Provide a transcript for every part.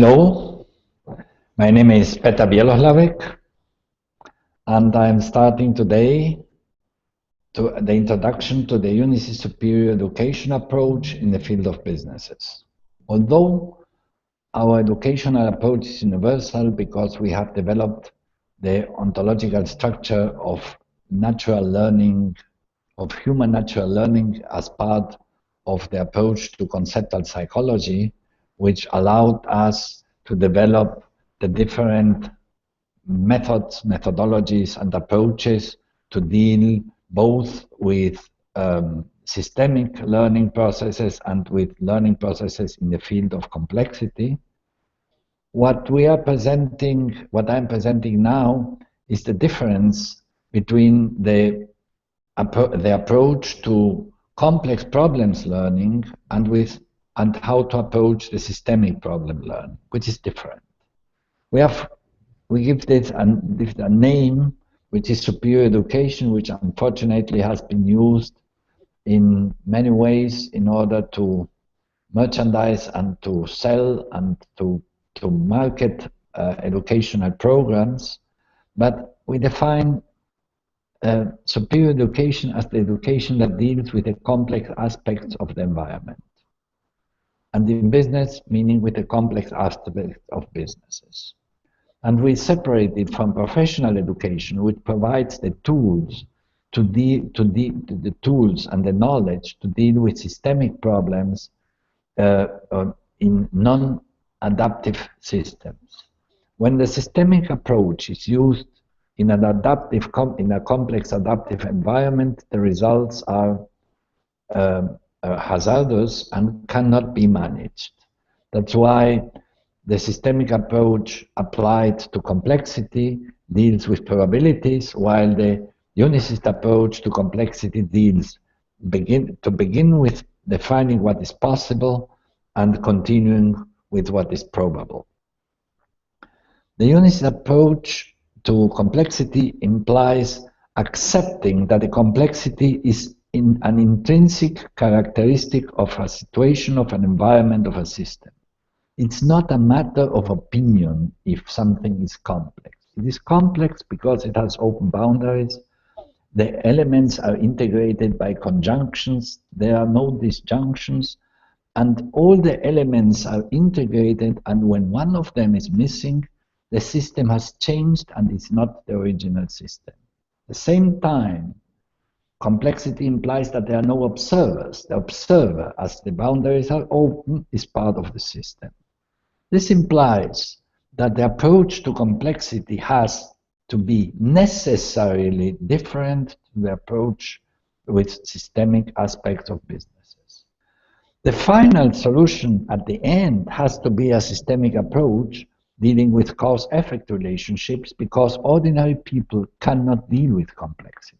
Hello, my name is Petar Bieloslavek, and I'm starting today the introduction to the Unicist superior education approach in the field of businesses. Although our educational approach is universal because we have developed the ontological structure of natural learning, of human natural learning as part of the approach to conceptual psychology, which allowed us to develop the different methods, methodologies, and approaches to deal both with systemic learning processes and with learning processes in the field of complexity. What I'm presenting now is the difference between the approach to complex problems learning and how to approach the systemic problem learning, which is different. We give this a name, which is superior education, which unfortunately has been used in many ways in order to merchandise and to sell and to market educational programs. But we define superior education as the education that deals with the complex aspects of the environment. And in business, meaning with the complex aspects of businesses. And we separate it from professional education, which provides the tools the tools and the knowledge to deal with systemic problems in non-adaptive systems. When the systemic approach is used in a complex adaptive environment, the results are hazardous and cannot be managed. That's why the systemic approach applied to complexity deals with probabilities, while the Unicist approach to complexity begin with defining what is possible and continuing with what is probable. The Unicist approach to complexity implies accepting that the complexity is an intrinsic characteristic of a situation, of an environment, of a system. It's not a matter of opinion if something is complex. It is complex because it has open boundaries. The elements are integrated by conjunctions. There are no disjunctions. And all the elements are integrated, and when one of them is missing, the system has changed and it's not the original system. At the same time, complexity implies that there are no observers. The observer, as the boundaries are open, is part of the system. This implies that the approach to complexity has to be necessarily different to the approach with systemic aspects of businesses. The final solution at the end has to be a systemic approach dealing with cause-effect relationships, because ordinary people cannot deal with complexity.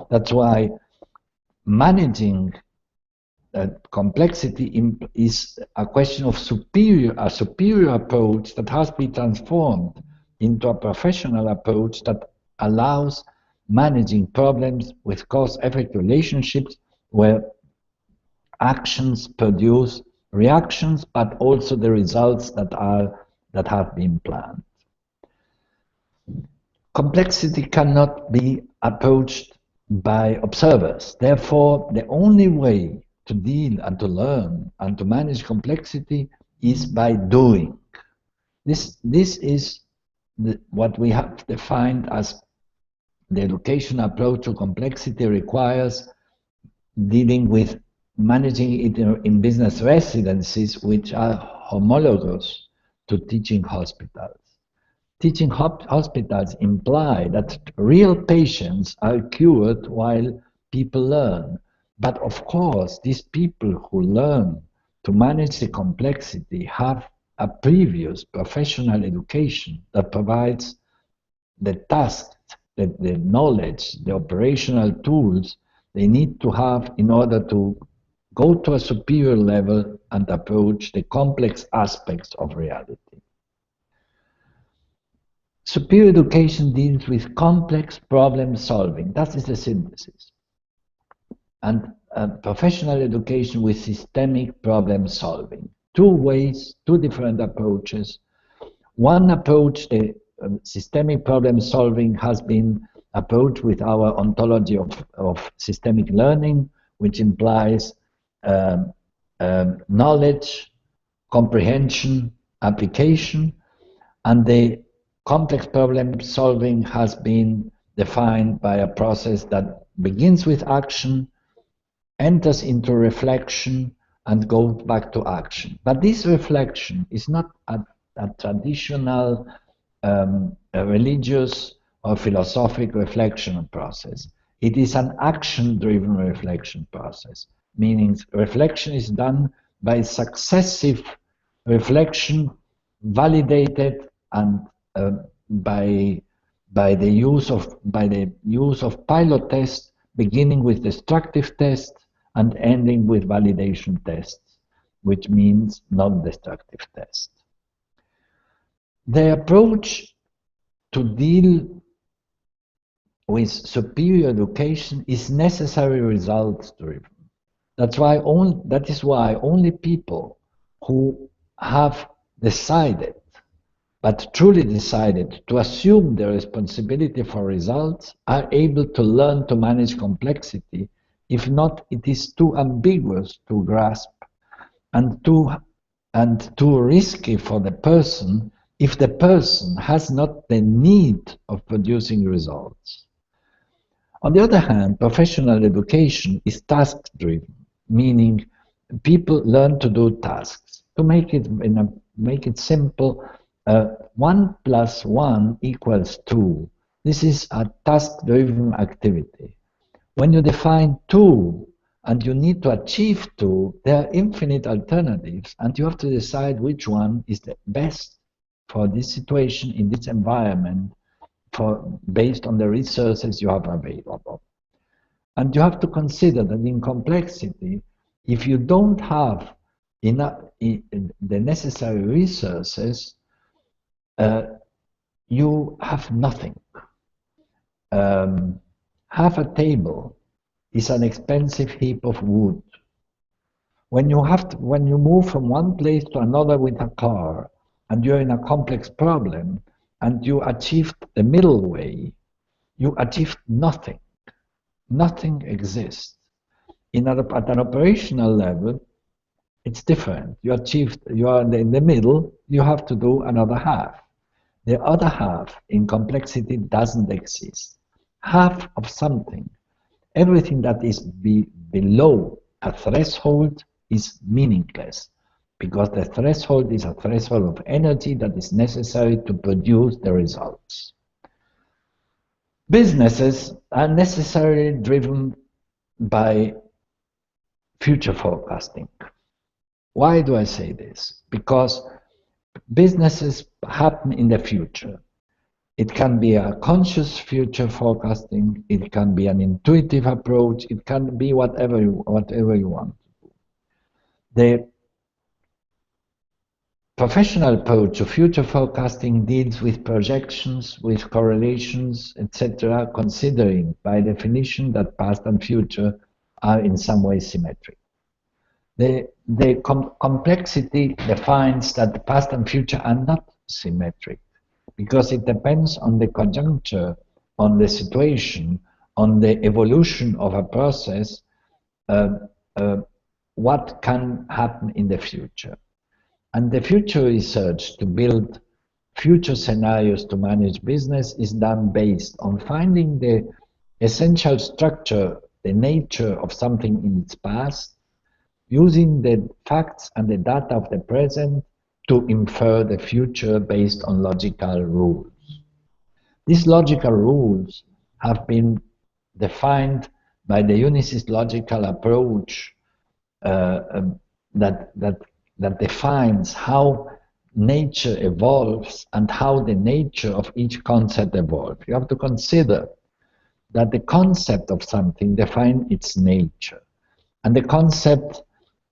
That's why managing complexity is a question of a superior approach that has been transformed into a professional approach that allows managing problems with cause-effect relationships where actions produce reactions, but also the results that have been planned. Complexity cannot be approached by observers. Therefore, the only way to deal and to learn and to manage complexity is by doing. This is what we have defined as the education approach to complexity requires dealing with managing it in business residencies, which are homologous to teaching hospitals. Teaching hospitals imply that real patients are cured while people learn. But of course, these people who learn to manage the complexity have a previous professional education that provides the tasks, the knowledge, the operational tools they need to have in order to go to a superior level and approach the complex aspects of reality. Superior education deals with complex problem solving. That is the synthesis. And professional education with systemic problem solving. two ways, two different approaches. One approach, the systemic problem solving, has been approached with our ontology of systemic learning, which implies knowledge, comprehension, application, and the complex problem solving has been defined by a process that begins with action, enters into reflection, and goes back to action. But this reflection is not a traditional a religious or philosophic reflection process. It is an action-driven reflection process, meaning reflection is done by successive reflection, validated and by the use of pilot tests, beginning with destructive tests and ending with validation tests, which means non-destructive tests. The approach to deal with superior education is necessary results driven. That is why only people who have decided, but truly decided, to assume the responsibility for results are able to learn to manage complexity. If not, it is too ambiguous to grasp and too risky for the person if the person has not the need of producing results. On the other hand, professional education is task-driven, meaning people learn to do tasks. To make it simple, 1 + 1 = 2. This is a task-driven activity. When you define 2 and you need to achieve 2, there are infinite alternatives, and you have to decide which one is the best for this situation in this environment, based on the resources you have available. And you have to consider that in complexity, if you don't have enough the necessary resources, you have nothing. Half a table is an expensive heap of wood. When you move from one place to another with a car, and you're in a complex problem, and you achieved the middle way, you achieved nothing. Nothing exists. At an operational level, it's different. You are in the middle, you have to do another half. The other half in complexity doesn't exist. Half of something, everything that is below a threshold is meaningless, because the threshold is a threshold of energy that is necessary to produce the results. Businesses are necessarily driven by future forecasting. Why do I say this? Because businesses happen in the future. It can be a conscious future forecasting, it can be an intuitive approach, it can be whatever you want. The professional approach to future forecasting deals with projections, with correlations, etc., considering by definition that past and future are in some way symmetric. The complexity defines that the past and future are not symmetric, because it depends on the conjuncture, on the situation, on the evolution of a process, what can happen in the future. And the future research to build future scenarios to manage business is done based on finding the essential structure, the nature of something in its past, using the facts and the data of the present to infer the future based on logical rules. These logical rules have been defined by the Unicist logical approach that defines how nature evolves and how the nature of each concept evolves. You have to consider that the concept of something defines its nature, and the concept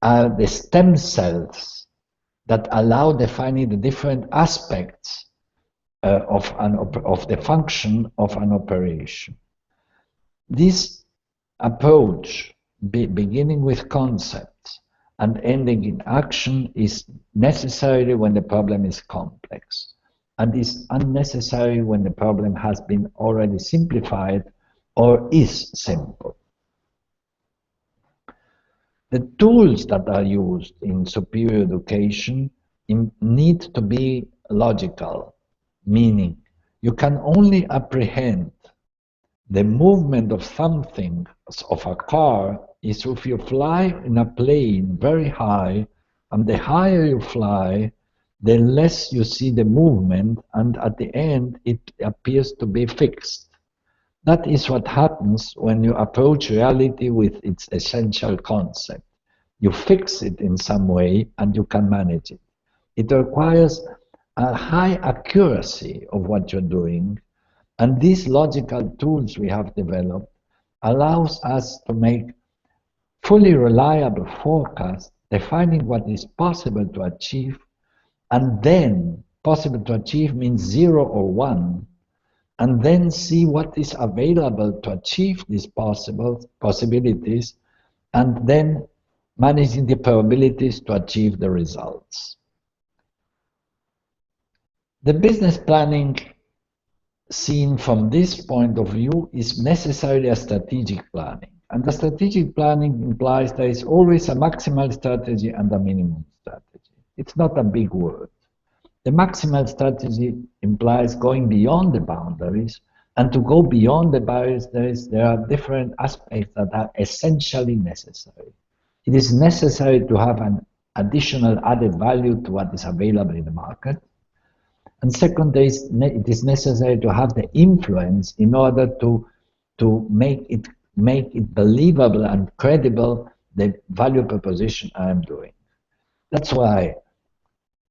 are the stem cells that allow defining the different aspects of the function of an operation. This approach, beginning with concepts and ending in action is necessary when the problem is complex, and is unnecessary when the problem has been already simplified or is simple. The tools that are used in superior education need to be logical, meaning you can only apprehend the movement of something, of a car, is if you fly in a plane very high, and the higher you fly, the less you see the movement, and at the end it appears to be fixed. That is what happens when you approach reality with its essential concept. You fix it in some way and you can manage it. It requires a high accuracy of what you're doing, and these logical tools we have developed allows us to make fully reliable forecasts, defining what is possible to achieve, and then possible to achieve means 0 or 1, and then see what is available to achieve these possibilities, and then managing the probabilities to achieve the results. The business planning seen from this point of view is necessarily a strategic planning. And the strategic planning implies there is always a maximal strategy and a minimum strategy. It's not a big word. The maximal strategy implies going beyond the boundaries, and to go beyond the boundaries, there are different aspects that are essentially necessary. It is necessary to have an additional added value to what is available in the market. And second, it is necessary to have the influence in order to make it believable and credible, the value proposition I am doing. That's why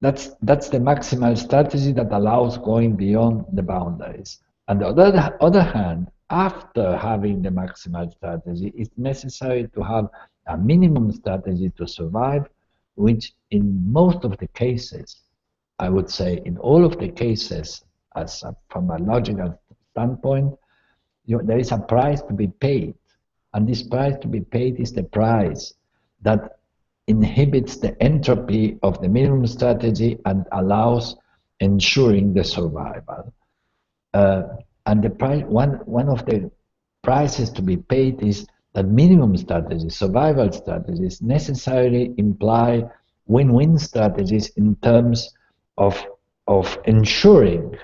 that's the maximal strategy that allows going beyond the boundaries. On the other hand, after having the maximal strategy, it's necessary to have a minimum strategy to survive, which in most of the cases, I would say in all of the cases, from a logical standpoint, there is a price to be paid. And this price to be paid is the price that inhibits the entropy of the minimum strategy and allows ensuring the survival. And the price, one of the prices to be paid is that minimum strategies, survival strategies, necessarily imply win-win strategies in terms of ensuring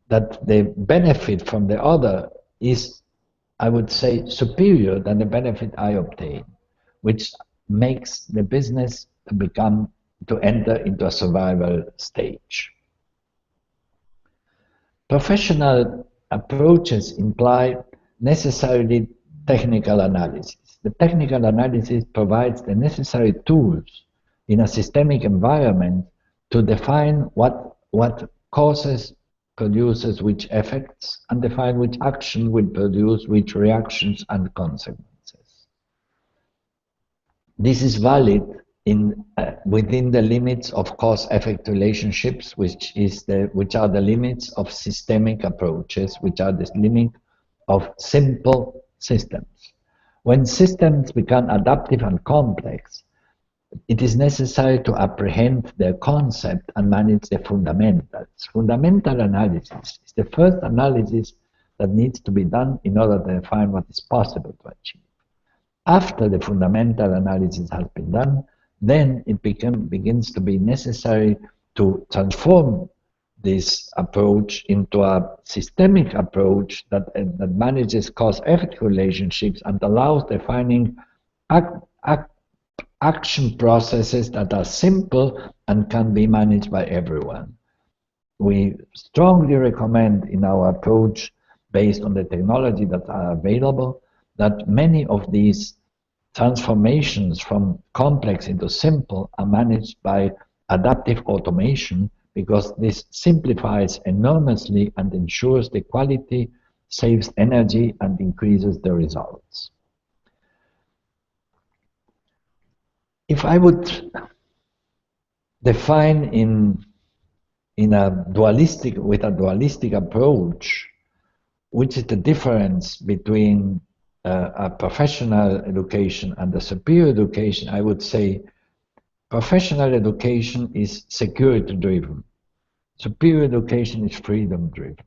that the benefit from the other is, I would say, superior than the benefit I obtain, which makes the business to enter into a survival stage. Professional approaches imply necessarily technical analysis. The technical analysis provides the necessary tools in a systemic environment to define what causes produces which effects, and define which action will produce which reactions and consequences. This is valid within the limits of cause-effect relationships, which are the limits of systemic approaches, which are the limit of simple systems. When systems become adaptive and complex, it is necessary to apprehend their concept and manage the fundamentals. Fundamental analysis is the first analysis that needs to be done in order to define what is possible to achieve. After the fundamental analysis has been done, then it begins to be necessary to transform this approach into a systemic approach that manages cause-effect relationships and allows defining action processes that are simple and can be managed by everyone. We strongly recommend in our approach, based on the technology that are available, that many of these transformations from complex into simple are managed by adaptive automation, because this simplifies enormously and ensures the quality, saves energy, and increases the results. If I would define with a dualistic approach, which is the difference between a professional education and a superior education, I would say Professional education is security-driven. Superior education is freedom-driven.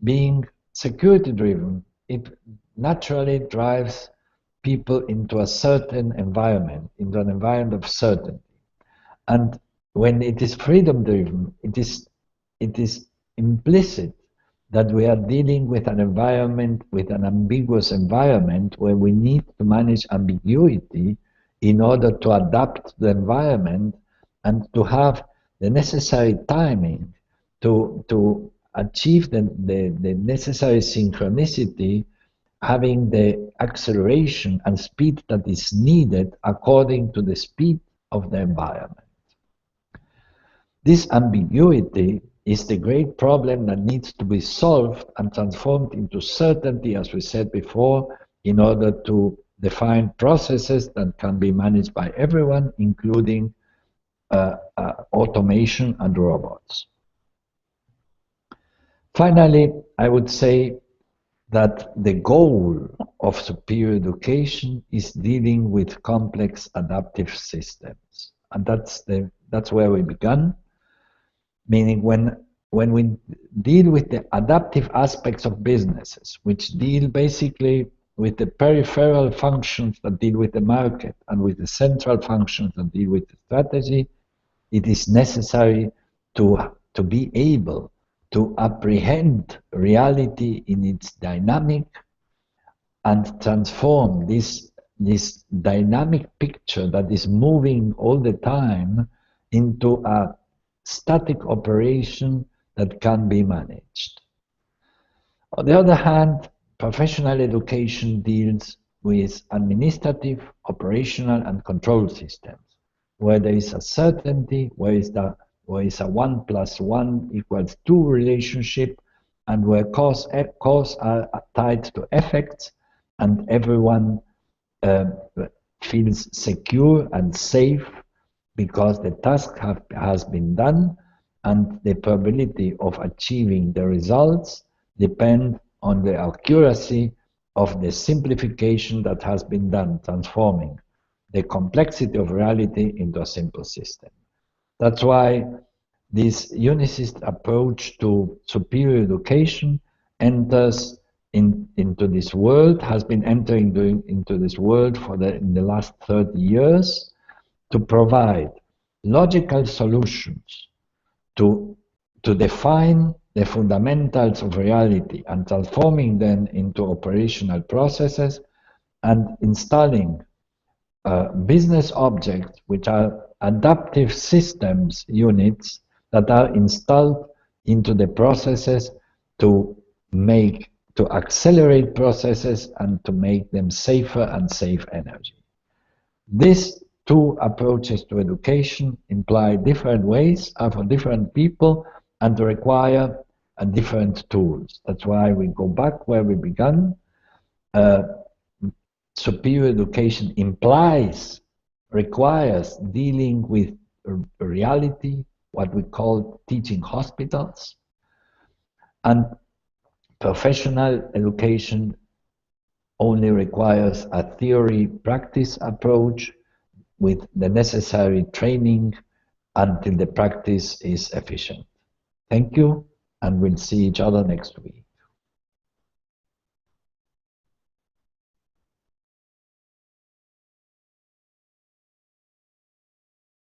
Being security-driven, it naturally drives people into a certain environment, into an environment of certainty. And when it is freedom-driven, it is implicit that we are dealing with an environment, with an ambiguous environment where we need to manage ambiguity in order to adapt the environment and to have the necessary timing to achieve the necessary synchronicity, having the acceleration and speed that is needed according to the speed of the environment. This ambiguity is the great problem that needs to be solved and transformed into certainty, as we said before, in order to define processes that can be managed by everyone, including automation and robots. Finally, I would say that the goal of superior education is dealing with complex adaptive systems. And that's where we began. Meaning when we deal with the adaptive aspects of businesses, which deal basically with the peripheral functions that deal with the market and with the central functions that deal with the strategy, it is necessary to be able to apprehend reality in its dynamic and transform this dynamic picture that is moving all the time into a static operation that can be managed. On the other hand, professional education deals with administrative, operational, and control systems, where there is a certainty, where is a 1 + 1 = 2 relationship, and where cause are tied to effects, and everyone feels secure and safe because the task has been done, and the probability of achieving the results depend on the accuracy of the simplification that has been done, transforming the complexity of reality into a simple system. That's why this Unicist approach to superior education enters into this world, has been entering into this world in the last 30 years, to provide logical solutions to define the fundamentals of reality and transforming them into operational processes, and installing business objects, which are adaptive systems units that are installed into the processes to accelerate processes and to make them safer and save energy. These two approaches to education imply different ways for different people and require different tools. That's why we go back where we began. Superior education requires dealing with reality, what we call teaching hospitals, and professional education only requires a theory-practice approach with the necessary training until the practice is efficient. Thank you, and we'll see each other next week.